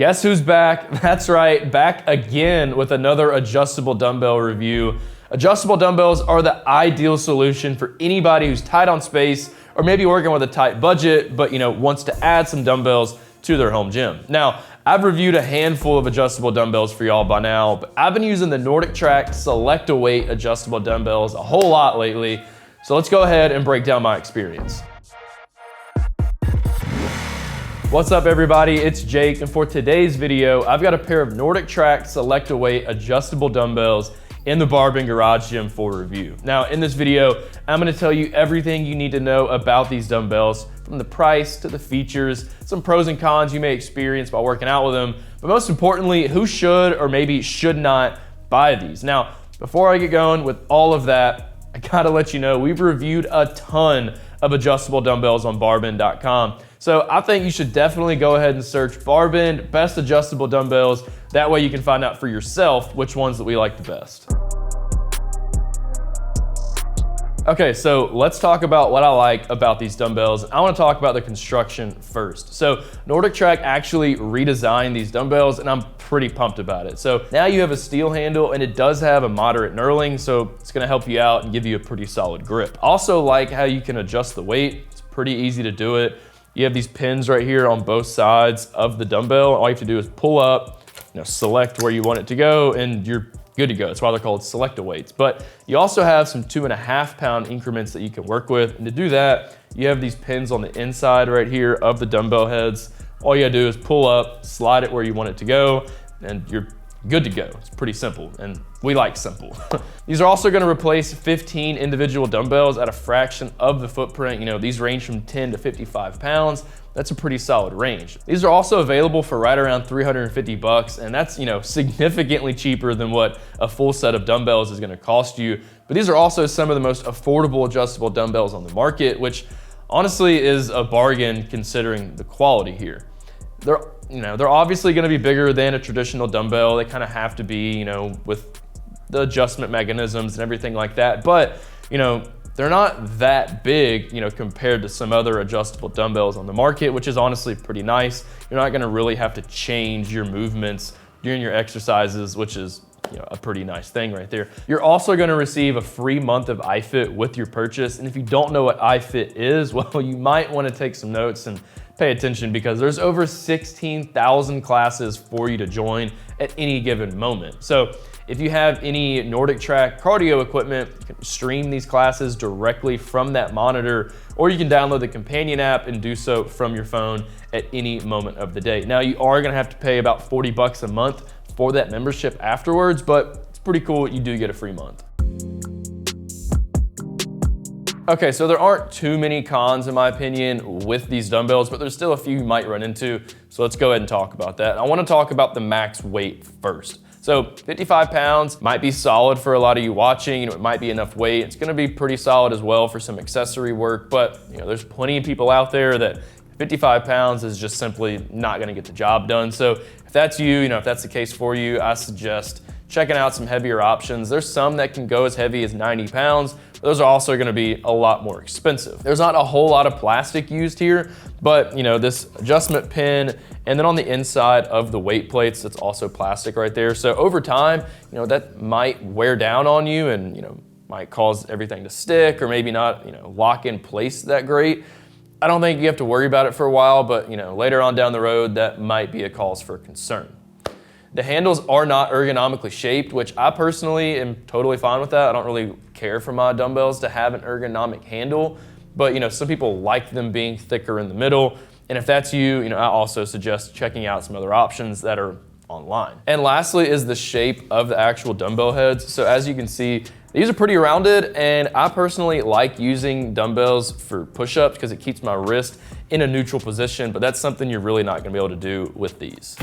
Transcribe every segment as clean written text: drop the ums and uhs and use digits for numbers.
Guess who's back? That's right, back again with another adjustable dumbbell review. Adjustable dumbbells are the ideal solution for anybody who's tight on space or maybe working with a tight budget, but wants to add some dumbbells to their home gym. Now, I've reviewed a handful of adjustable dumbbells for y'all by now, but I've been using the NordicTrack Select-A-Weight adjustable dumbbells a whole lot lately. So let's go ahead and break down my experience. What's up everybody, it's Jake, and for today's video, I've got a pair of NordicTrack Select-A-Weight adjustable dumbbells in the BarBend garage gym for review. Now in this video, I'm gonna tell you everything you need to know about these dumbbells, from the price to the features, some pros and cons you may experience while working out with them, but most importantly, who should or maybe should not buy these. Now, before I get going with all of that, I gotta let you know, we've reviewed a ton of adjustable dumbbells on BarBend.com. So I think you should definitely go ahead and search BarBend best adjustable dumbbells. That way you can find out for yourself which ones that we like the best. Okay, so let's talk about what I like about these dumbbells. I wanna talk about the construction first. So NordicTrack actually redesigned these dumbbells and I'm pretty pumped about it. So now you have a steel handle and it does have a moderate knurling, so it's gonna help you out and give you a pretty solid grip. Also like how you can adjust the weight. It's pretty easy to do it. You have these pins right here on both sides of the dumbbell. All you have to do is pull up, select where you want it to go, and you're good to go. That's why they're called Select-A-Weights. But you also have some 2.5 pound increments that you can work with. And to do that, you have these pins on the inside right here of the dumbbell heads. All you gotta do is pull up, slide it where you want it to go, and you're good to go. It's pretty simple, and we like simple. These are also gonna replace 15 individual dumbbells at a fraction of the footprint. These range from 10 to 55 pounds. That's a pretty solid range. These are also available for right around 350 bucks, and that's significantly cheaper than what a full set of dumbbells is gonna cost you. But these are also some of the most affordable adjustable dumbbells on the market, which honestly is a bargain considering the quality here. They're obviously gonna be bigger than a traditional dumbbell. They kind of have to be, with the adjustment mechanisms and everything like that. But, they're not that big, compared to some other adjustable dumbbells on the market, which is honestly pretty nice. You're not gonna really have to change your movements during your exercises, which is a pretty nice thing right there. You're also gonna receive a free month of iFit with your purchase. And if you don't know what iFit is, well, you might wanna take some notes and pay attention because there's over 16,000 classes for you to join at any given moment. So if you have any NordicTrack cardio equipment, you can stream these classes directly from that monitor, or you can download the companion app and do so from your phone at any moment of the day. Now you are gonna have to pay about 40 bucks a month for that membership afterwards, but it's pretty cool, you do get a free month. Okay, so there aren't too many cons in my opinion with these dumbbells, but there's still a few you might run into. So let's go ahead and talk about that. I wanna talk about the max weight first. So 55 pounds might be solid for a lot of you watching, it might be enough weight. It's gonna be pretty solid as well for some accessory work, but there's plenty of people out there that 55 pounds is just simply not gonna get the job done. So if that's you, if that's the case for you, I suggest checking out some heavier options. There's some that can go as heavy as 90 pounds. But those are also gonna be a lot more expensive. There's not a whole lot of plastic used here, but this adjustment pin, and then on the inside of the weight plates, that's also plastic right there. So over time, that might wear down on you and might cause everything to stick or maybe not lock in place that great. I don't think you have to worry about it for a while, but later on down the road, that might be a cause for concern. The handles are not ergonomically shaped, which I personally am totally fine with that. I don't really care for my dumbbells to have an ergonomic handle, but some people like them being thicker in the middle. And if that's you, I also suggest checking out some other options that are online. And lastly is the shape of the actual dumbbell heads. So as you can see, these are pretty rounded, and I personally like using dumbbells for push-ups because it keeps my wrist in a neutral position, but that's something you're really not gonna be able to do with these.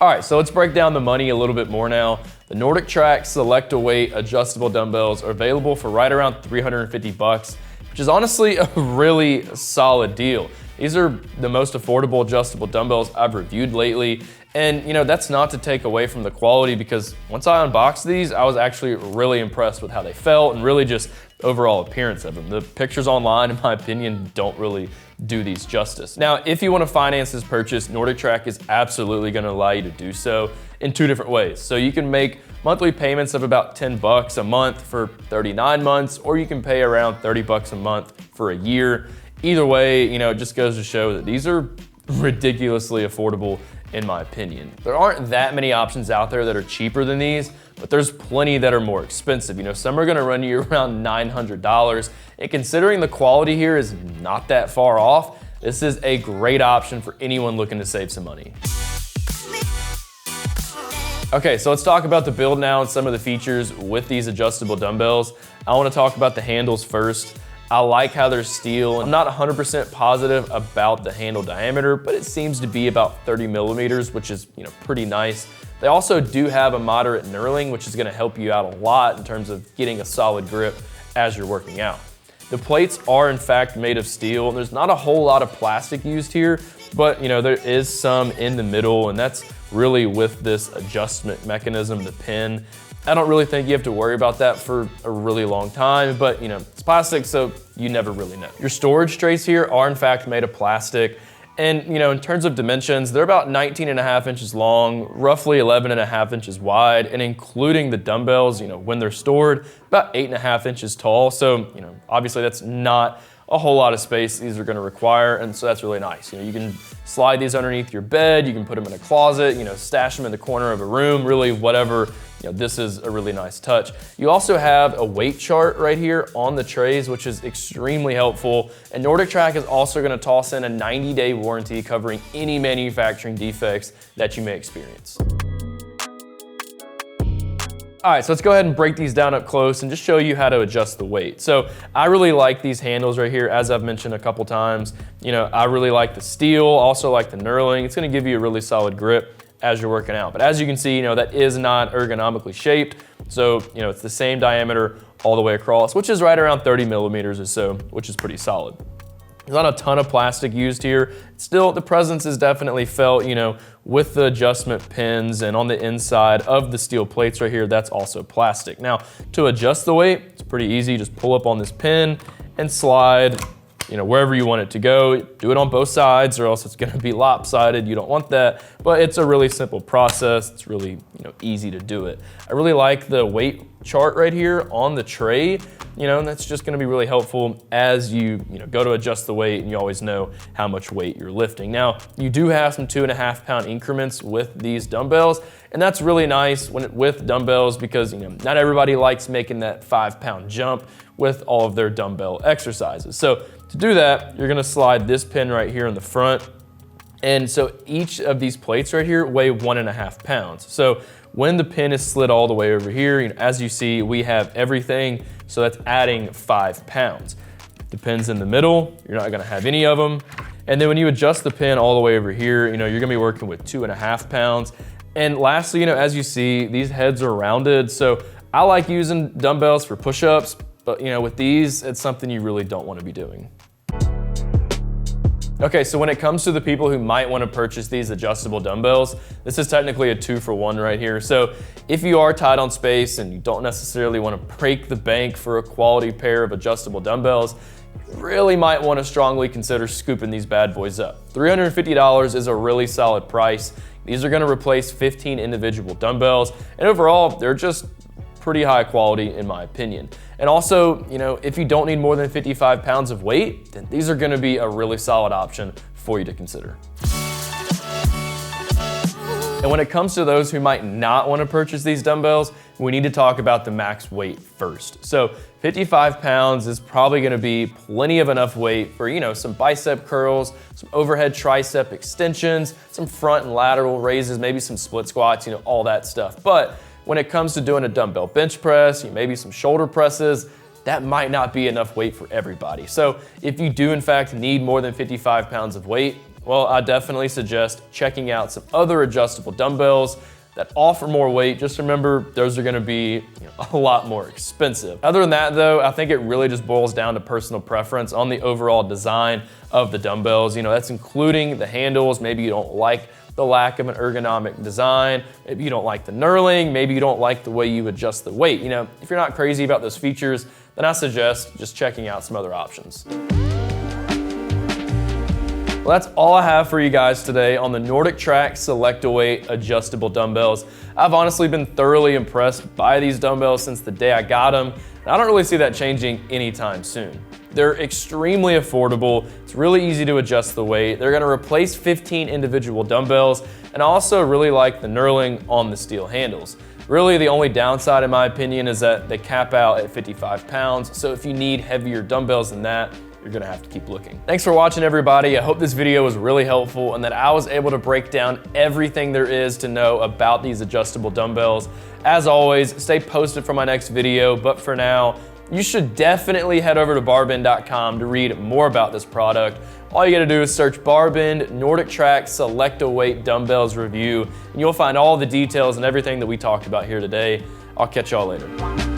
All right, so let's break down the money a little bit more now. The NordicTrack Select-A-Weight adjustable dumbbells are available for right around 350 bucks, which is honestly a really solid deal. These are the most affordable adjustable dumbbells I've reviewed lately. And that's not to take away from the quality, because once I unboxed these, I was actually really impressed with how they felt and really just overall appearance of them. The pictures online, in my opinion, don't really do these justice. Now, if you want to finance this purchase, NordicTrack is absolutely going to allow you to do so in 2 different ways. So you can make monthly payments of about $10 a month for 39 months, or you can pay around $30 a month for a year. Either way, it just goes to show that these are ridiculously affordable in my opinion. There aren't that many options out there that are cheaper than these, but there's plenty that are more expensive. Some are gonna run you around $900, and considering the quality here is not that far off, this is a great option for anyone looking to save some money. Okay, so let's talk about the build now and some of the features with these adjustable dumbbells. I wanna talk about the handles first. I like how they're steel. I'm not 100% positive about the handle diameter, but it seems to be about 30 millimeters, which is pretty nice. They also do have a moderate knurling, which is gonna help you out a lot in terms of getting a solid grip as you're working out. The plates are in fact made of steel. There's not a whole lot of plastic used here, but there is some in the middle, and that's really with this adjustment mechanism, the pin. I don't really think you have to worry about that for a really long time, but it's plastic, so you never really know. Your storage trays here are in fact made of plastic, and in terms of dimensions, they're about 19.5 inches long, roughly 11.5 inches wide, and including the dumbbells, when they're stored, about 8.5 inches tall. So, obviously that's not a whole lot of space these are gonna require, and so that's really nice. You can slide these underneath your bed, you can put them in a closet, stash them in the corner of a room, really whatever. This is a really nice touch. You also have a weight chart right here on the trays, which is extremely helpful. And NordicTrack is also gonna toss in a 90-day warranty covering any manufacturing defects that you may experience. All right, so let's go ahead and break these down up close and just show you how to adjust the weight. So I really like these handles right here, as I've mentioned a couple times. I really like the steel, also like the knurling. It's gonna give you a really solid grip as you're working out. But as you can see, that is not ergonomically shaped. So, it's the same diameter all the way across, which is right around 30 millimeters or so, which is pretty solid. There's not a ton of plastic used here. Still, the presence is definitely felt, with the adjustment pins, and on the inside of the steel plates right here, that's also plastic. Now, to adjust the weight, it's pretty easy. Just pull up on this pin and slide, wherever you want it to go. Do it on both sides or else it's gonna be lopsided. You don't want that, but it's a really simple process. It's really, easy to do it. I really like the weight chart right here on the tray, and that's just gonna be really helpful as you, go to adjust the weight, and you always know how much weight you're lifting. Now, you do have some 2.5 pound increments with these dumbbells, and that's really nice with dumbbells because, not everybody likes making that 5 pound jump with all of their dumbbell exercises. So to do that, you're gonna slide this pin right here in the front. And so each of these plates right here weigh 1.5 pounds. So when the pin is slid all the way over here, as you see, we have everything. So that's adding 5 pounds. The pin's in the middle, you're not gonna have any of them. And then when you adjust the pin all the way over here, you're gonna be working with 2.5 pounds. And lastly, as you see, these heads are rounded. So I like using dumbbells for push-ups, but with these, it's something you really don't wanna be doing. Okay, so when it comes to the people who might want to purchase these adjustable dumbbells, this is technically a 2-for-1 right here. So if you are tight on space and you don't necessarily want to break the bank for a quality pair of adjustable dumbbells, you really might want to strongly consider scooping these bad boys up. $350 is a really solid price. These are going to replace 15 individual dumbbells, and overall, they're just pretty high quality in my opinion. And also, if you don't need more than 55 pounds of weight, then these are gonna be a really solid option for you to consider. And when it comes to those who might not wanna purchase these dumbbells, we need to talk about the max weight first. So 55 pounds is probably gonna be plenty of enough weight for, some bicep curls, some overhead tricep extensions, some front and lateral raises, maybe some split squats, all that stuff. But when it comes to doing a dumbbell bench press, maybe some shoulder presses, that might not be enough weight for everybody. So if you do in fact need more than 55 pounds of weight, well, I definitely suggest checking out some other adjustable dumbbells. that offer more weight, just remember those are gonna be a lot more expensive. Other than that though, I think it really just boils down to personal preference on the overall design of the dumbbells. That's including the handles. Maybe you don't like the lack of an ergonomic design. Maybe you don't like the knurling. Maybe you don't like the way you adjust the weight. If you're not crazy about those features, then I suggest just checking out some other options. Well, that's all I have for you guys today on the NordicTrack Select-A-Weight adjustable dumbbells. I've honestly been thoroughly impressed by these dumbbells since the day I got them, and I don't really see that changing anytime soon. They're extremely affordable. It's really easy to adjust the weight. They're gonna replace 15 individual dumbbells, and I also really like the knurling on the steel handles. Really, the only downside, in my opinion, is that they cap out at 55 pounds. So if you need heavier dumbbells than that, you're gonna have to keep looking. Thanks for watching, everybody. I hope this video was really helpful and that I was able to break down everything there is to know about these adjustable dumbbells. As always, stay posted for my next video, but for now, you should definitely head over to BarBend.com to read more about this product. All you gotta do is search BarBend NordicTrack Select-A-Weight Dumbbells Review, and you'll find all the details and everything that we talked about here today. I'll catch y'all later.